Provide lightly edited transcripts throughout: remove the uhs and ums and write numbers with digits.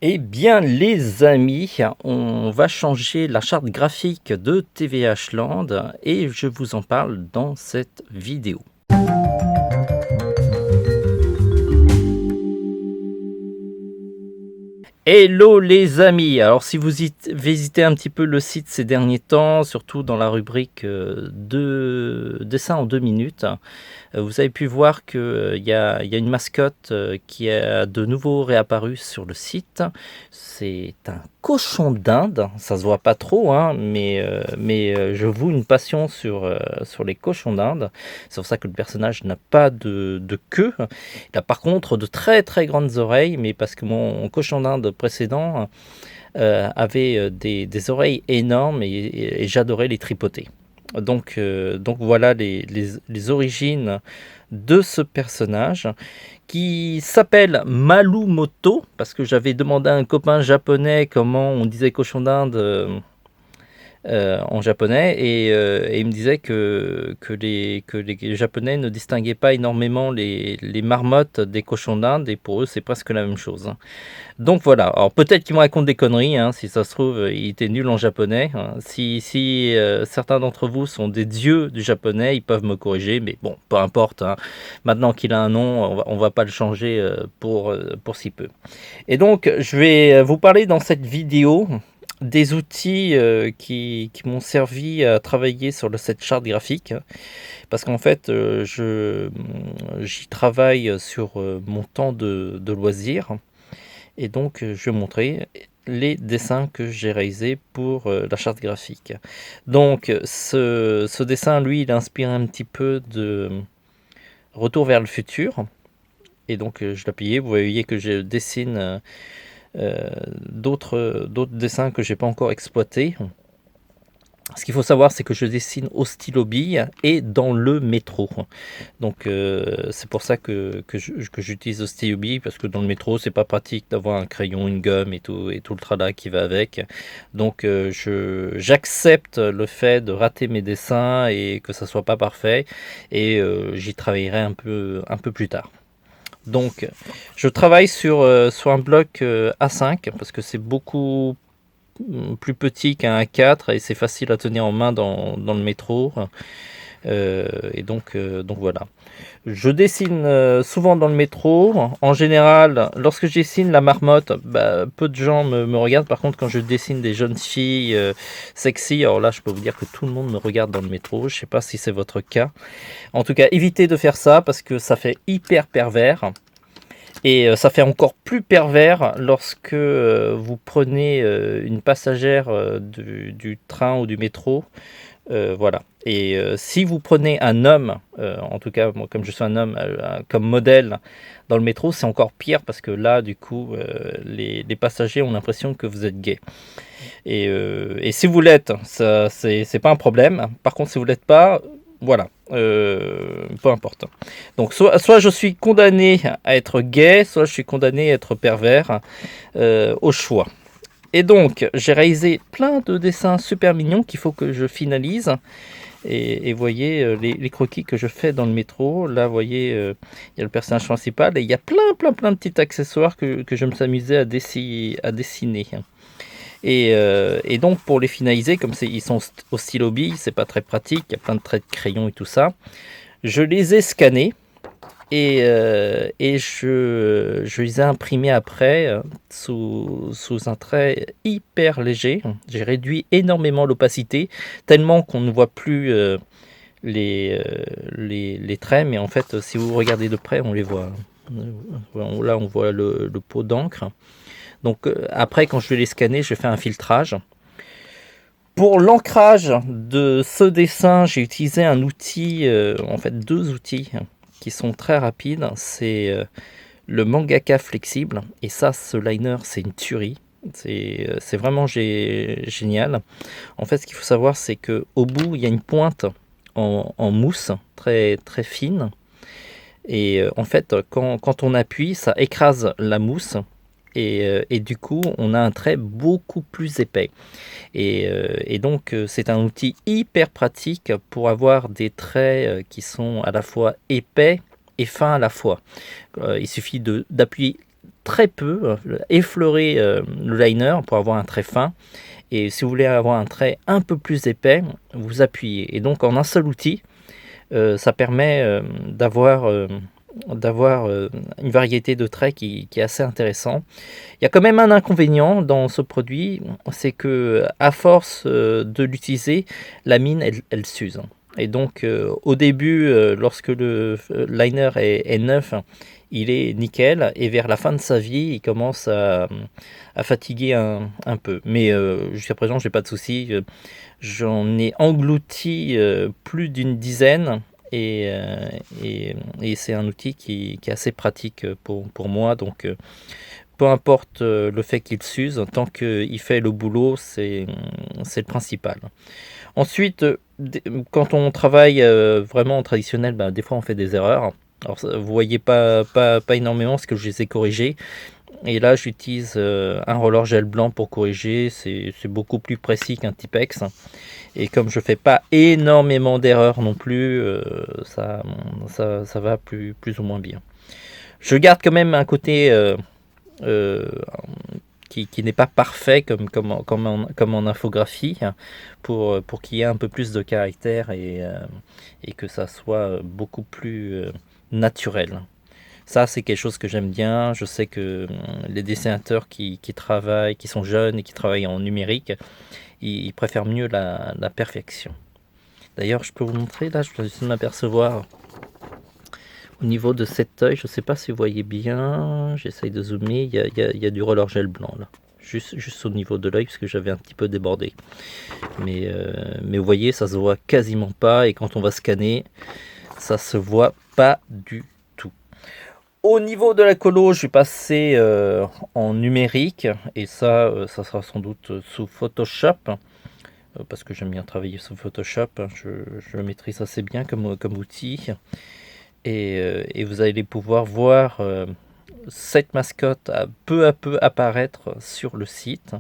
Eh bien, les amis, on va changer la charte graphique de TVH Land et je vous en parle dans cette vidéo. Hello les amis. Alors si vous visitez un petit peu le site ces derniers temps, surtout dans la rubrique de dessin en 2 minutes, vous avez pu voir qu'il y a une mascotte qui a de nouveau réapparu sur le site. C'est un cochon d'Inde, ça se voit pas trop, hein, mais je voue une passion sur les cochons d'Inde. C'est pour ça que le personnage n'a pas de queue. Il a par contre de très très grandes oreilles, mais parce que mon cochon d'Inde précédent avait des oreilles énormes et j'adorais les tripoter. Donc voilà les origines de ce personnage qui s'appelle Malumoto, parce que j'avais demandé à un copain japonais comment on disait cochon d'Inde en japonais et il me disait que les Japonais ne distinguaient pas énormément les marmottes des cochons d'Inde et pour eux c'est presque la même chose. Donc voilà, alors peut-être qu'ils me racontent des conneries, hein, si ça se trouve, il était nul en japonais. Hein. Si certains d'entre vous sont des dieux du japonais, ils peuvent me corriger, mais bon, peu importe. Hein. Maintenant qu'il a un nom, on va pas le changer pour si peu. Et donc, je vais vous parler dans cette vidéo des outils qui m'ont servi à travailler sur cette charte graphique. Parce qu'en fait, j'y travaille sur mon temps de loisir. Et donc, je vais montrer les dessins que j'ai réalisés pour la charte graphique. Donc, ce dessin, lui, il inspire un petit peu de Retour vers le futur. Et donc, je l'ai plié. Vous voyez que je dessine d'autres dessins que je n'ai pas encore exploités. Ce qu'il faut savoir, c'est que je dessine au stylo bille et dans le métro. Donc c'est pour ça que j'utilise le stylo bille, parce que dans le métro, c'est pas pratique d'avoir un crayon, une gomme et tout le tralala qui va avec. Donc j'accepte le fait de rater mes dessins et que ça soit pas parfait, et j'y travaillerai un peu plus tard. Donc je travaille sur un bloc A5 parce que c'est beaucoup plus petit qu'un A4 et c'est facile à tenir en main dans le métro. Et donc voilà. Je dessine souvent dans le métro. En général, lorsque je dessine la marmotte, peu de gens me regardent. Par contre, quand je dessine des jeunes filles sexy, alors là, je peux vous dire que tout le monde me regarde dans le métro. Je ne sais pas si c'est votre cas. En tout cas, évitez de faire ça parce que ça fait hyper pervers. Et ça fait encore plus pervers lorsque vous prenez une passagère du train ou du métro. Voilà. Et si vous prenez un homme, en tout cas, moi, comme je suis un homme, comme modèle dans le métro, c'est encore pire parce que là, du coup, les passagers ont l'impression que vous êtes gay. Et si vous l'êtes, ça, c'est pas un problème. Par contre, si vous l'êtes pas, voilà, peu importe. Donc soit je suis condamné à être gay, soit je suis condamné à être pervers, au choix. Et donc j'ai réalisé plein de dessins super mignons qu'il faut que je finalise. Et voyez les croquis que je fais dans le métro. Là, vous voyez, il y a le personnage principal et il y a plein de petits accessoires que je me suis amusé à dessiner. Et donc pour les finaliser, comme ils sont au stylo bille, c'est pas très pratique, il y a plein de traits de crayon et tout ça. Je les ai scannés et je les ai imprimés après sous un trait hyper léger. J'ai réduit énormément l'opacité, tellement qu'on ne voit plus les traits, mais en fait, si vous regardez de près, on les voit. Là, on voit le pot d'encre. Donc après, quand je vais les scanner, je fais un filtrage. Pour l'ancrage de ce dessin, j'ai utilisé un outil, en fait 2 outils qui sont très rapides. C'est le Mangaka Flexible, et ça, ce liner, c'est une tuerie. C'est vraiment génial. En fait, ce qu'il faut savoir, c'est qu'au bout, il y a une pointe en mousse très, très fine. Et en fait, quand on appuie, ça écrase la mousse. Et du coup, on a un trait beaucoup plus épais. Et donc, c'est un outil hyper pratique pour avoir des traits qui sont à la fois épais et fins à la fois. Il suffit d'appuyer très peu, effleurer le liner pour avoir un trait fin. Et si vous voulez avoir un trait un peu plus épais, vous appuyez. Et donc en un seul outil, ça permet d'avoir une variété de traits qui est assez intéressant. Il y a quand même un inconvénient dans ce produit, c'est que à force de l'utiliser, la mine elle s'use. Et donc au début, lorsque le liner est neuf, il est nickel, et vers la fin de sa vie, il commence à fatiguer un peu. Mais jusqu'à présent, j'ai pas de soucis. J'en ai englouti plus d'une dizaine. Et c'est un outil qui est assez pratique pour moi. Donc peu importe le fait qu'il s'use, tant qu'il fait le boulot, c'est le principal. Ensuite, quand on travaille vraiment en traditionnel, des fois on fait des erreurs. Alors vous voyez pas énormément parce que je les ai corrigées. Et là j'utilise un roller gel blanc pour corriger. C'est beaucoup plus précis qu'un Tipex. Et comme je fais pas énormément d'erreurs non plus, ça va plus ou moins bien. Je garde quand même un côté euh, qui n'est pas parfait comme en infographie, hein, pour qu'il y ait un peu plus de caractère et que ça soit beaucoup plus naturel. Ça, c'est quelque chose que j'aime bien. Je sais que les dessinateurs qui travaillent, qui sont jeunes et qui travaillent en numérique, ils préfèrent mieux la perfection. D'ailleurs, je peux vous montrer, là, je peux essayer de m'apercevoir au niveau de cet œil. Je ne sais pas si vous voyez bien, j'essaye de zoomer, il y a du roller gel blanc, là. Juste au niveau de l'œil, parce que j'avais un petit peu débordé. Mais vous voyez, ça se voit quasiment pas, et quand on va scanner, ça se voit pas du tout. Au niveau de la colo, je vais passer en numérique, et ça sera sans doute sous Photoshop, parce que j'aime bien travailler sous Photoshop. Je le maîtrise assez bien comme outil. Et vous allez pouvoir voir cette mascotte peu à peu apparaître sur le site.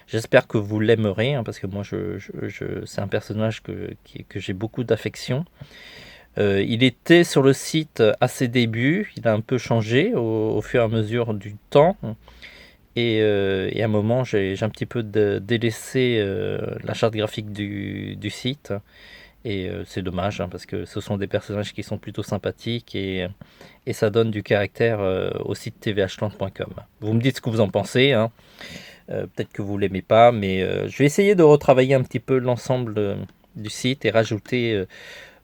J'espère que vous l'aimerez, hein, parce que moi c'est un personnage que j'ai beaucoup d'affection. Il était sur le site à ses débuts, il a un peu changé au fur et à mesure du temps. Et à un moment, j'ai un petit peu délaissé la charte graphique du site. Et c'est dommage, hein, parce que ce sont des personnages qui sont plutôt sympathiques, et ça donne du caractère au site tvhland.com. Vous me dites ce que vous en pensez, hein. Peut-être que vous l'aimez pas, mais je vais essayer de retravailler un petit peu l'ensemble du site et rajouter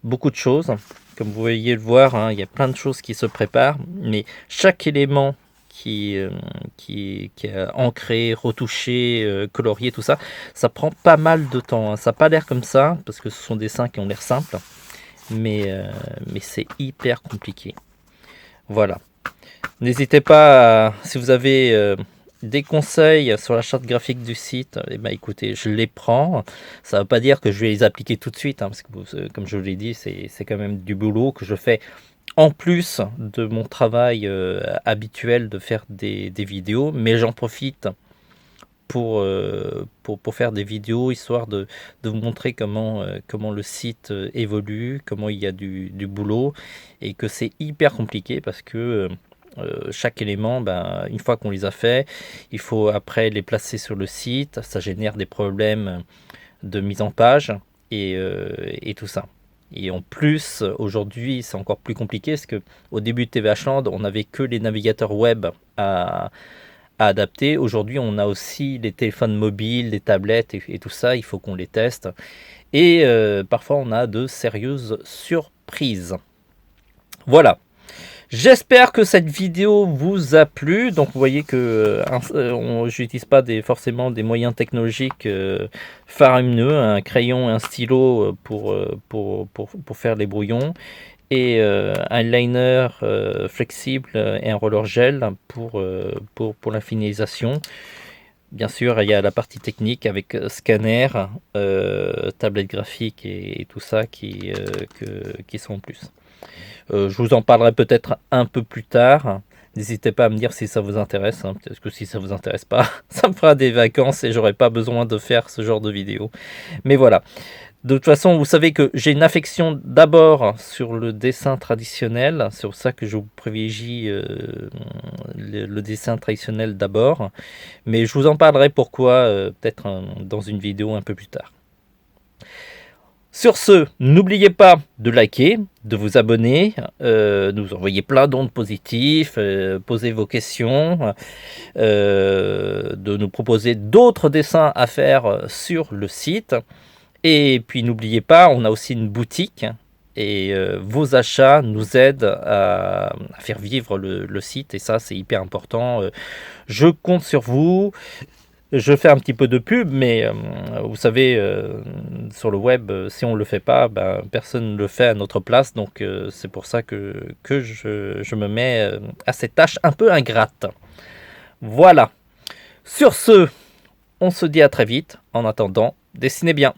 beaucoup de choses. Comme vous voyez le voir, hein, il y a plein de choses qui se préparent, mais chaque élément qui est ancré, retouché, colorié, tout ça, ça prend pas mal de temps, hein. Ça n'a pas l'air comme ça, parce que ce sont des dessins qui ont l'air simples, mais c'est hyper compliqué. Voilà. N'hésitez pas, si vous avez des conseils sur la charte graphique du site, écoutez, je les prends. Ça ne veut pas dire que je vais les appliquer tout de suite, hein, parce que comme je vous l'ai dit, c'est quand même du boulot que je fais en plus de mon travail habituel de faire des vidéos, mais j'en profite pour faire des vidéos, histoire de vous montrer comment le site évolue, comment il y a du boulot, et que c'est hyper compliqué parce que chaque élément, une fois qu'on les a fait, il faut après les placer sur le site. Ça génère des problèmes de mise en page et tout ça. Et en plus, aujourd'hui, c'est encore plus compliqué parce que au début de TVH Land, on n'avait que les navigateurs web à adapter. Aujourd'hui, on a aussi les téléphones mobiles, les tablettes et tout ça. Il faut qu'on les teste. Et parfois, on a de sérieuses surprises. Voilà. J'espère que cette vidéo vous a plu. Donc vous voyez que j'utilise pas forcément des moyens technologiques faramineux, un crayon et un stylo pour faire les brouillons, et un liner flexible et un roller gel pour la finalisation. Bien sûr, il y a la partie technique avec scanner, tablette graphique et tout ça qui sont en plus. Je vous en parlerai peut-être un peu plus tard, N'hésitez pas à me dire si ça vous intéresse, hein. Peut-être que si ça vous intéresse pas, ça me fera des vacances et j'aurai pas besoin de faire ce genre de vidéo. Mais voilà. De toute façon, vous savez que j'ai une affection d'abord sur le dessin traditionnel. C'est pour ça que je vous privilégie le dessin traditionnel d'abord. Mais je vous en parlerai pourquoi peut-être dans une vidéo un peu plus tard. Sur ce, n'oubliez pas de liker, de vous abonner, de nous envoyer plein d'ondes positifs, poser vos questions, de nous proposer d'autres dessins à faire sur le site. Et puis n'oubliez pas, on a aussi une boutique et vos achats nous aident à faire vivre le site et ça c'est hyper important. Je compte sur vous. Je fais un petit peu de pub, mais vous savez, sur le web, si on ne le fait pas, ben, personne ne le fait à notre place. Donc c'est pour ça que je me mets à cette tâche un peu ingrate. Voilà. Sur ce, on se dit à très vite. En attendant, dessinez bien.